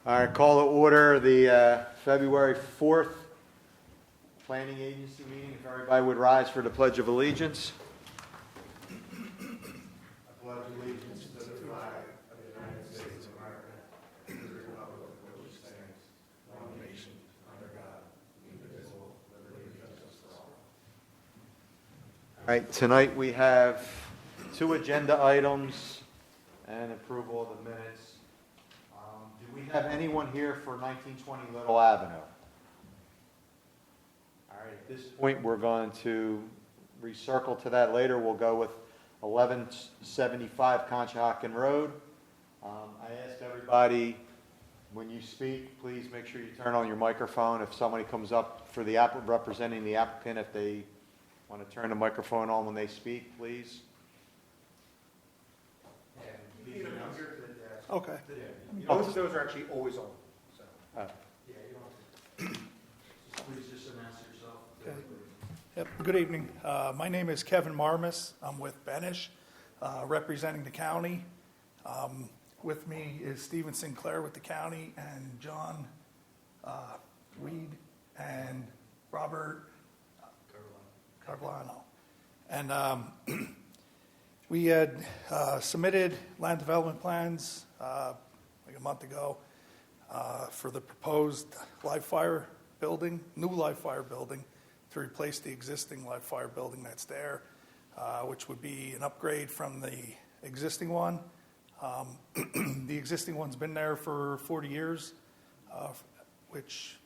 All right, call to order the February 4th Planning Agency meeting. If everybody would rise for the Pledge of Allegiance. I pledge allegiance to the flag of the United States of America and to the republic for which it stands, one nation, under God, indivisible, with liberty and justice for all. All right, tonight we have 2 agenda items and approval of the minutes. Do we have anyone here for 1920 Little Avenue? All right, at this point, we're going to recircle to that later. We'll go with 1175 Conshohocken Road. I ask everybody, when you speak, please make sure you turn on your microphone. If somebody comes up for the representing the applicant, if they want to turn the microphone on when they speak, please. Okay. Most of those are actually always on, so. Oh. Yeah, you don't have to. Please just announce yourself. Okay. Yep. Good evening. My name is Kevin Marmis. I'm with Benish, representing the county. With me is Stephen Sinclair with the county, and John Reed and Robert Carbolano. And we had submitted land development plans like a month ago for the proposed live fire building, new live fire building, to replace the existing live fire building that's there, which would be an upgrade from the existing one. The existing one's been there for 40 years, which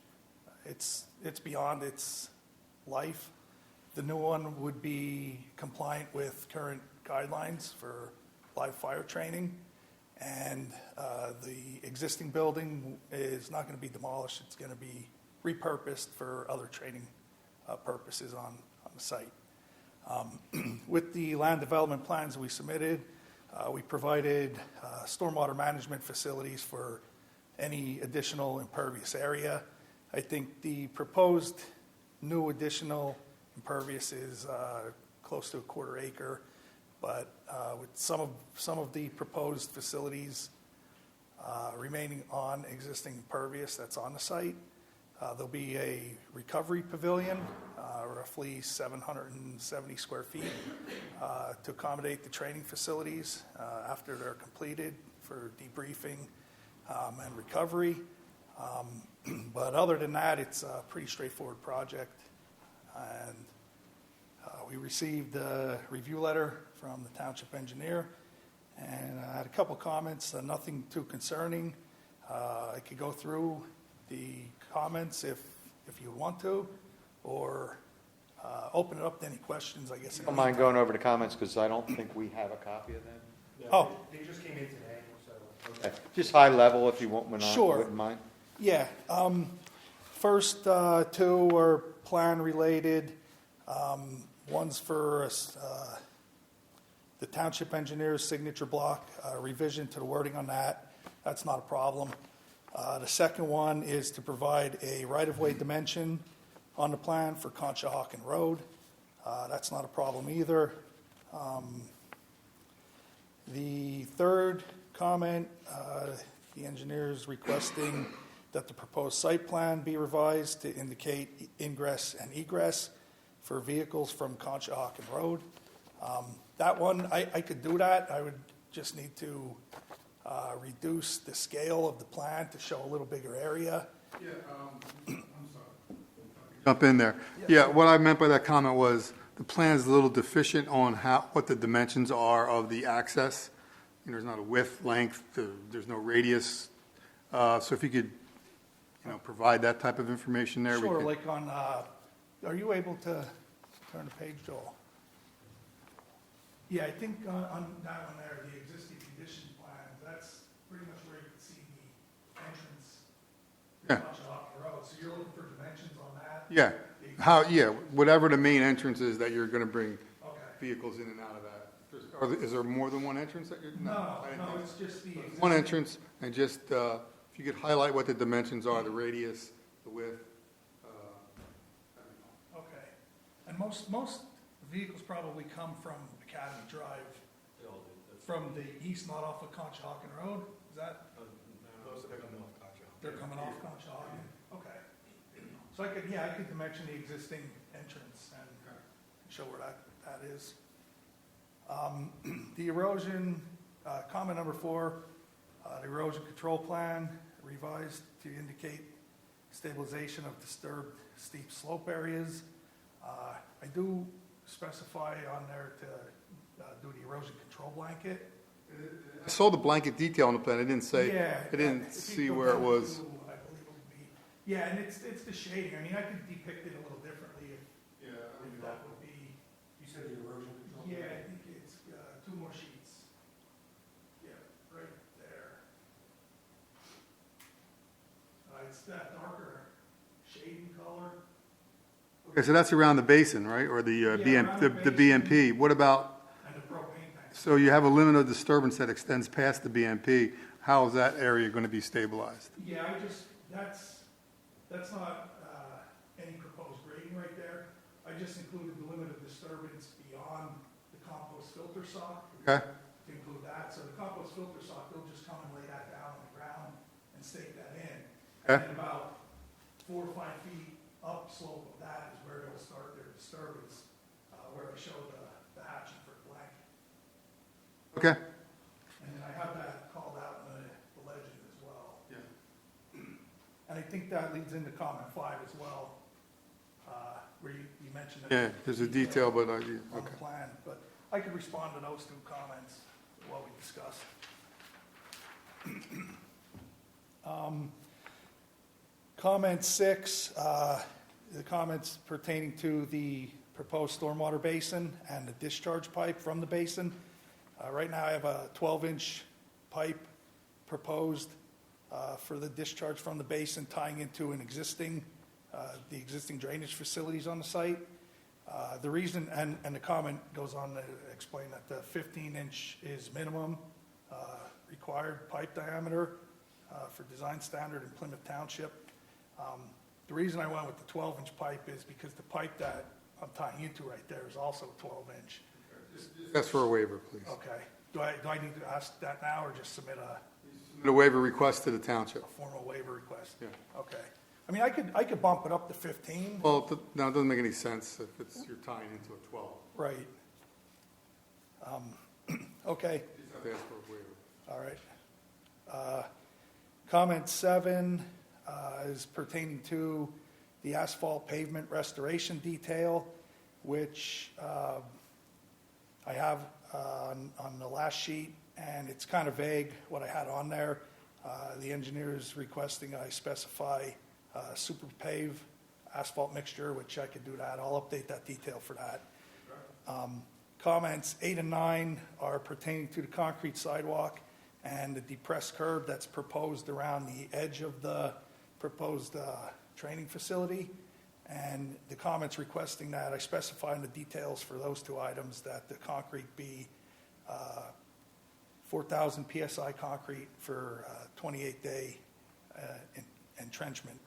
it's beyond its life. The new one would be compliant with current guidelines for live fire training, and the existing building is not going to be demolished. It's going to be repurposed for other training purposes on the site. With the land development plans we submitted, we provided stormwater management facilities for any additional impervious area. I think the proposed new additional impervious is close to a 1/4 acre, but with some of the proposed facilities remaining on existing impervious that's on the site, there'll be a recovery pavilion, roughly 770 square feet, to accommodate the training facilities after they're completed for debriefing and recovery. But other than that, it's a pretty straightforward project. And we received a review letter from the township engineer, and I had a couple comments, nothing too concerning. I could go through the comments if you want to, or open it up to any questions, I guess. I don't mind going over the comments because I don't think we have a copy of them. Yeah, Oh. They just came in today, so. Okay. Just high level if you won't, Sure. wouldn't mind. Yeah. First 2 are plan related. One's for the township engineer's signature block, revision to the wording on that. That's not a problem. The second one is to provide a right-of-way dimension on the plan for Conshohocken Road. That's not a problem either. The third comment, the engineer is requesting that the proposed site plan be revised to indicate ingress and egress for vehicles from Conshohocken Road. That one, I could do that. I would just need to reduce the scale of the plan to show a little bigger area. Yeah, I'm sorry. Jump in there. Yeah, what I meant by that comment was the plan is a little deficient on what the dimensions are of the access. There's not a width, length, there's no radius. So if you could, provide that type of information there. Sure, like on, are you able to turn the page, Joel? Yeah, I think on that one there, the existing condition plan, that's pretty much where you can see the entrance Yeah. off the road. So you're looking for dimensions on that? Yeah, whatever the main entrance is that you're going to bring Okay. vehicles in and out of that. Is there more than one entrance that you're? No, I didn't think it's just the existing. one entrance, and just, if you could highlight what the dimensions are, the radius, the width. Okay. And most vehicles probably come from Academy Drive, from the east, not off of Conshohocken Road? Is that? Most of them come off Concho. They're coming off Conshohocken? Okay. So I could dimension the existing entrance and show where that is. The erosion, comment number 4, the erosion control plan revised to indicate stabilization of disturbed steep slope areas. I do specify on there to do the erosion control blanket. I saw the blanket detail on the plan, it didn't say, Yeah. I didn't if you see go where it down was. to, I believe it would be, yeah, and it's the shading. I mean, I could depict it a little differently if that would be. You said the erosion control? Yeah, I think it's 2 more sheets. Yeah, right there. It's that darker shading color. Okay, so that's around the basin, right, or the Yeah, around the the basin. BMP. What about, And the propane tank. so you have a limit of disturbance that extends past the BMP. How is that area going to be stabilized? Yeah, that's not any proposed grading right there. I just included the limit of disturbance beyond the compost filter sock. Okay, To include that. So the compost filter sock, they'll just come and lay that down on the ground and stake that in. Okay. And about 4 or 5 feet upslope of that is where they'll start their disturbance, where I show the hatching for the blanket. okay. And then I have that called out in the legend as well. Yeah. And I think that leads into comment 5 as well, where you mentioned. that Yeah, there's a detail, but, on the okay. plan, but I could respond to those 2 comments, what we discussed. Comment 6, the comments pertaining to the proposed stormwater basin and the discharge pipe from the basin. Right now, I have a 12-inch pipe proposed for the discharge from the basin tying into an existing, the existing drainage facilities on the site. The reason, and the comment goes on to explain that the 15-inch is minimum required pipe diameter for design standard in Plymouth Township. The reason I went with the 12-inch pipe is because the pipe that I'm tying into right there is also 12-inch. Ask for a waiver, please. Okay. Do I need to ask that now or just submit a The waiver request to the township. formal waiver request? Yeah. Okay. I mean, I could bump it up to 15. Well, no, it doesn't make any sense if you're tying into a 12. Right. Okay. You just have to ask for a waiver. All right. Comment 7 is pertaining to the asphalt pavement restoration detail, which I have on the last sheet, and it's kind of vague what I had on there. The engineer is requesting I specify super pave asphalt mixture, which I could do that. I'll update that detail for that. Comments 8 and 9 are pertaining to the concrete sidewalk and the depressed curb that's proposed around the edge of the proposed training facility. And the comments requesting that I specify in the details for those 2 items that the concrete be 4,000 PSI concrete for 28-day entrenchment,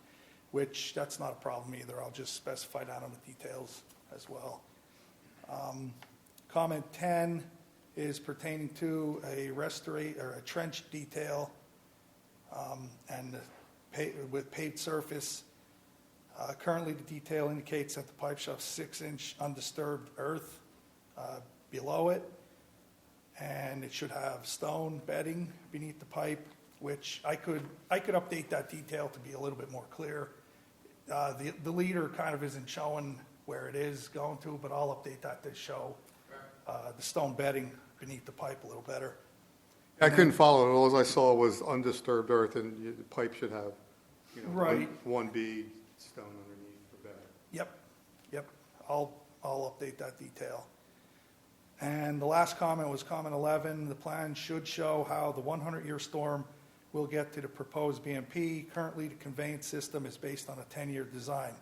which that's not a problem either. I'll just specify that on the details as well. Comment 10 is pertaining to a trench detail and with paved surface. Currently, the detail indicates that the pipe shall have 6-inch undisturbed earth below it, and it should have stone bedding beneath the pipe, which I could update that detail to be a little bit more clear. The leader kind of isn't showing where it is going to, but I'll update that to show the stone bedding beneath the pipe a little better. I couldn't follow it. All I saw was undisturbed earth, and the pipe should have, Right. one bead stone underneath for better. Yep. I'll update that detail. And the last comment was comment 11. The plan should show how the 100-year storm will get to the proposed BMP. Currently, the conveyance system is based on a 10-year design.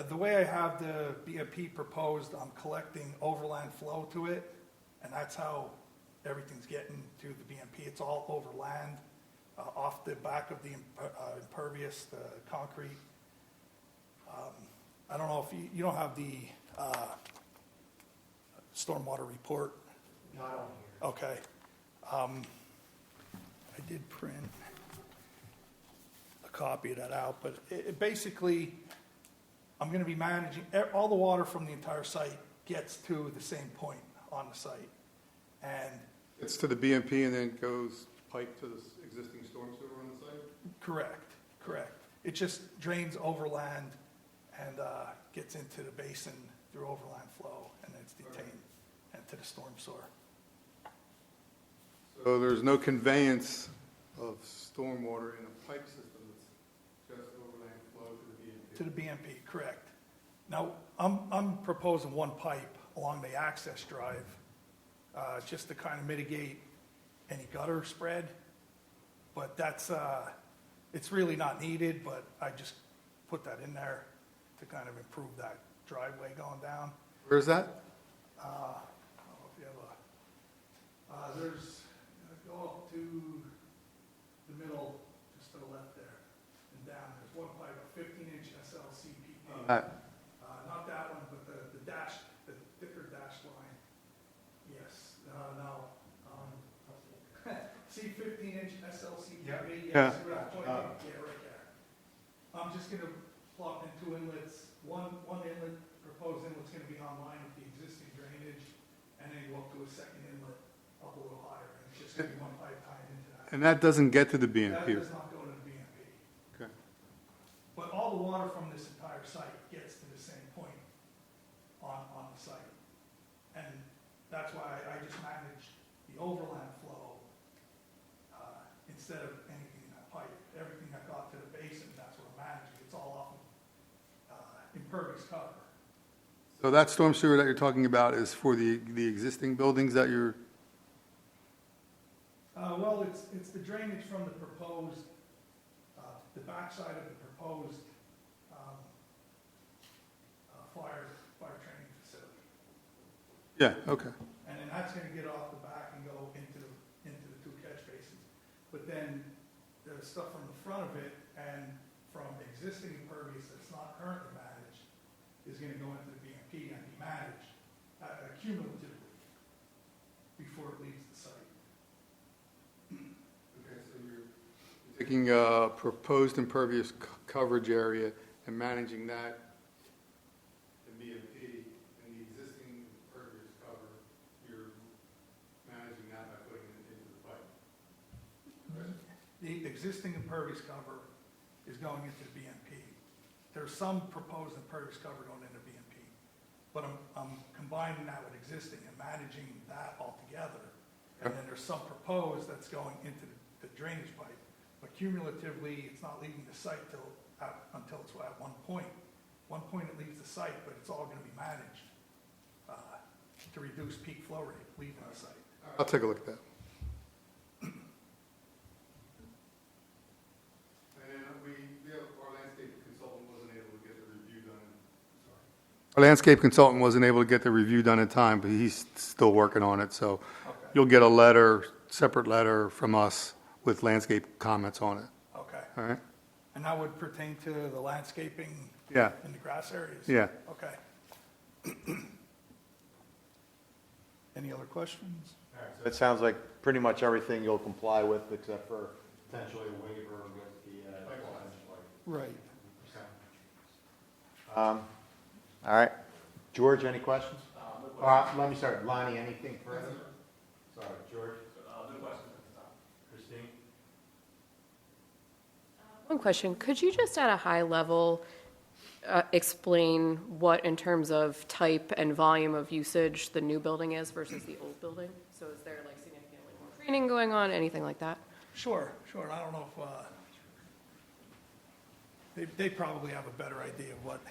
The way I have the BMP proposed, I'm collecting overland flow to it, and that's how everything's getting to the BMP. It's all overland, off the back of the impervious, the concrete. I don't know if you don't have the stormwater report. Not on here. Okay. I did print. copy of that out, but basically, I'm going to be managing, all the water from the entire site gets to the same point on the site. And It's to the BMP and then goes pipe to the existing storm sewer on the site? correct. It just drains overland and gets into the basin through overland flow, and then it's detained into the storm sewer. So there's no conveyance of stormwater in a pipe system, it's just overland flow to the BMP? To the BMP, correct. Now, I'm proposing one pipe along the access drive, just to kind of mitigate any gutter spread. But that's, it's really not needed, but I just put that in there to kind of improve that driveway going down. Where's that? I don't know if you have there's, go up to the middle, just to the left there, and down, there's one pipe, a 15-inch SLCP. Not that one, but the dash, the thicker dash line. Yes, no. See 15-inch SLCP? Yeah. Yes, where I'm pointing? Yeah, right there. I'm just gonna plop in two inlets. One inlet, proposed inlet's gonna be online with the existing drainage, and then go up to a second inlet up a little higher, and it's just gonna be one pipe tying into that. And that doesn't get to the That BMP? does not go to the BMP. Okay. But all the water from this entire site gets to the same point on the site. And that's why I just manage the overland flow instead of anything in that pipe. Everything that got to the basin, that's what I'm managing. It's all off of impervious cover. So that storm sewer that you're talking about is for the existing buildings that you're, Well, it's the drainage from the proposed, the backside of the proposed fire training facility. yeah, okay. And then that's gonna get off the back and go into the two catch basins. But then the stuff from the front of it and from existing impervious that's not currently managed is gonna go into the BMP and be managed cumulatively before it leaves the site. Okay, so you're taking a proposed impervious coverage area and managing that in BMP, and the existing impervious cover, you're managing that by putting it into the pipe. The existing impervious cover is going into the BMP. There's some proposed impervious cover going into BMP, but I'm combining that with existing and managing that all together. And then there's some proposed that's going into the drainage pipe. But cumulatively, it's not leaving the site until it's at one point. One point it leaves the site, but it's all gonna be managed to reduce peak flow rate leaving the site. I'll take a look at that. And our landscape consultant wasn't able to get the review done. Our landscape consultant wasn't able to get the review done in time, but he's still working on it, so Okay, you'll get a letter, separate letter from us with landscape comments on it, okay. all right? And that would pertain to the landscaping Yeah, in the grass areas? yeah. Okay. Any other questions? So it sounds like pretty much everything you'll comply with, except for potentially a waiver with the Right. All right. George, any questions? Let me start. Lonnie, anything further? Sorry, George? No questions at this time. Christine? One question, could you just at a high level explain what in terms of type and volume of usage the new building is versus the old building? So is there like significantly more training going on, anything like that? Sure. And I don't know if, they probably have a better idea of what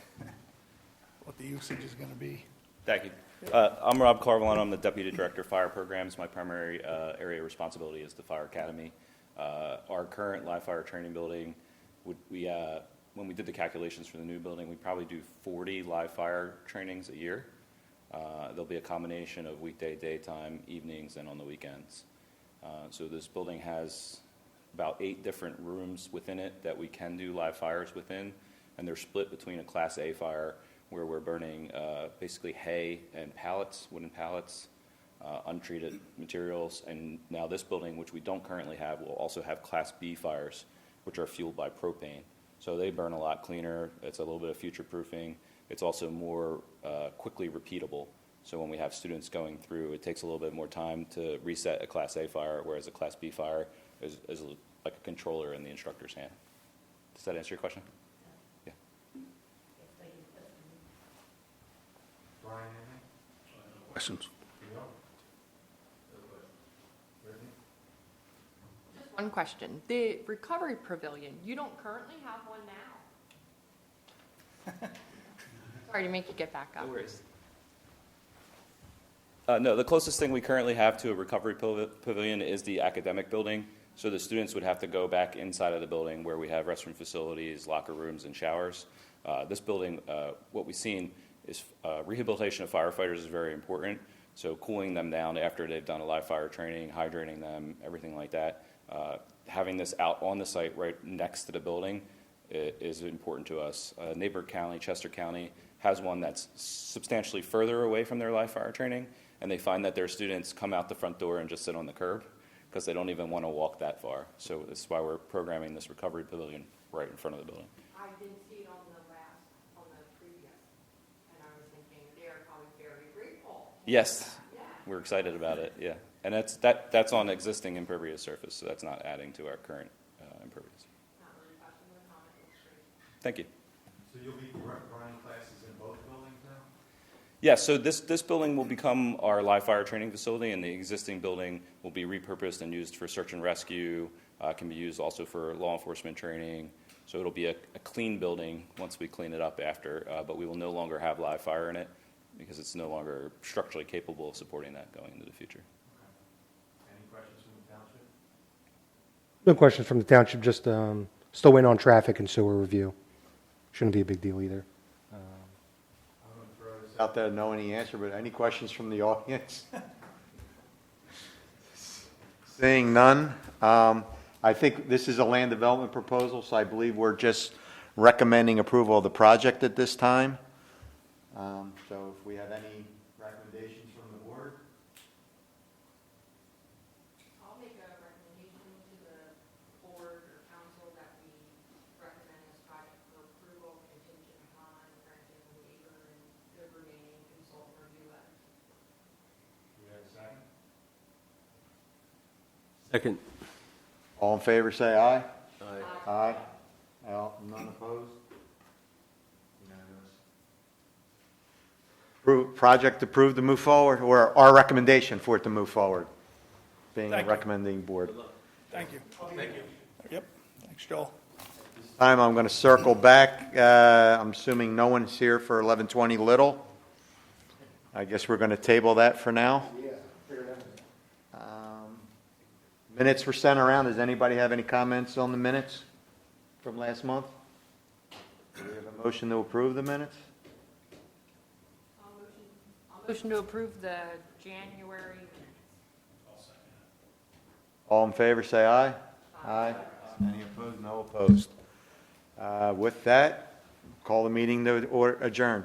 the usage is gonna be. Thank you. I'm Rob Carvalho. I'm the Deputy Director of Fire Programs. My primary area of responsibility is the Fire Academy. Our current live fire training building, when we did the calculations for the new building, we probably do 40 live fire trainings a year. There'll be a combination of weekday, daytime, evenings, and on the weekends. So this building has about 8 different rooms within it that we can do live fires within, and they're split between a Class A fire where we're burning basically hay and pallets, wooden pallets, untreated materials, and now this building, which we don't currently have, will also have Class B fires which are fueled by propane. So they burn a lot cleaner. It's a little bit of future proofing. It's also more quickly repeatable. So when we have students going through, it takes a little bit more time to reset a Class A fire, whereas a Class B fire is like a controller in the instructor's hand. Does that answer your question? Yeah. Brian, anything? Questions? One question. The recovery pavilion, you don't currently have one now? Sorry to make you get back up. No worries. No, the closest thing we currently have to a recovery pavilion is the academic building. So the students would have to go back inside of the building where we have restroom facilities, locker rooms, and showers. This building, what we've seen is rehabilitation of firefighters is very important. So cooling them down after they've done a live fire training, hydrating them, everything like that. Having this out on the site right next to the building is important to us. Neighbor county, Chester County, has one that's substantially further away from their live fire training, and they find that their students come out the front door and just sit on the curb because they don't even want to walk that far. So this is why we're programming this recovery pavilion right in front of the building. I didn't see it on the previous, and I was thinking they're probably very grateful. Yes, Yeah. we're excited about it, yeah. And that's on existing impervious surface, so that's not adding to our current impervious. Not really a question or comment, looks great. Thank you. So you'll be running classes in both buildings now? Yeah, so this building will become our live fire training facility, and the existing building will be repurposed and used for search and rescue, can be used also for law enforcement training. So it'll be a clean building once we clean it up after, but we will no longer have live fire in it because it's no longer structurally capable of supporting that going into the future. Any questions from the township? No questions from the township, just still waiting on traffic and sewer review. Shouldn't be a big deal either. I'm going to throw this out there, know any answer, but any questions from the audience? Seeing none, I think this is a land development proposal, so I believe we're just recommending approval of the project at this time. So if we have any recommendations from the board? I'll make a recommendation to the board or council that we recommend this project for approval contingent upon granting the waiver and the remaining consultant review letters. Do we have a second? Second. All in favor, say aye. Aye. Aye. None opposed? Unanimous. Project approved to move forward, or our recommendation for it to move forward, being a Thank you. recommending board. Thank you. Thank you. Yep, thanks, Joel. This time I'm going to circle back. I'm assuming no one's here for 1120 Little. I guess we're going to table that for now. Minutes were sent around. Does anybody have any comments on the minutes from last month? Do we have a motion to approve the minutes? I'll motion to approve the January minutes. All in favor, say aye. Aye. Any opposed? No opposed. With that, call the meeting to adjourn.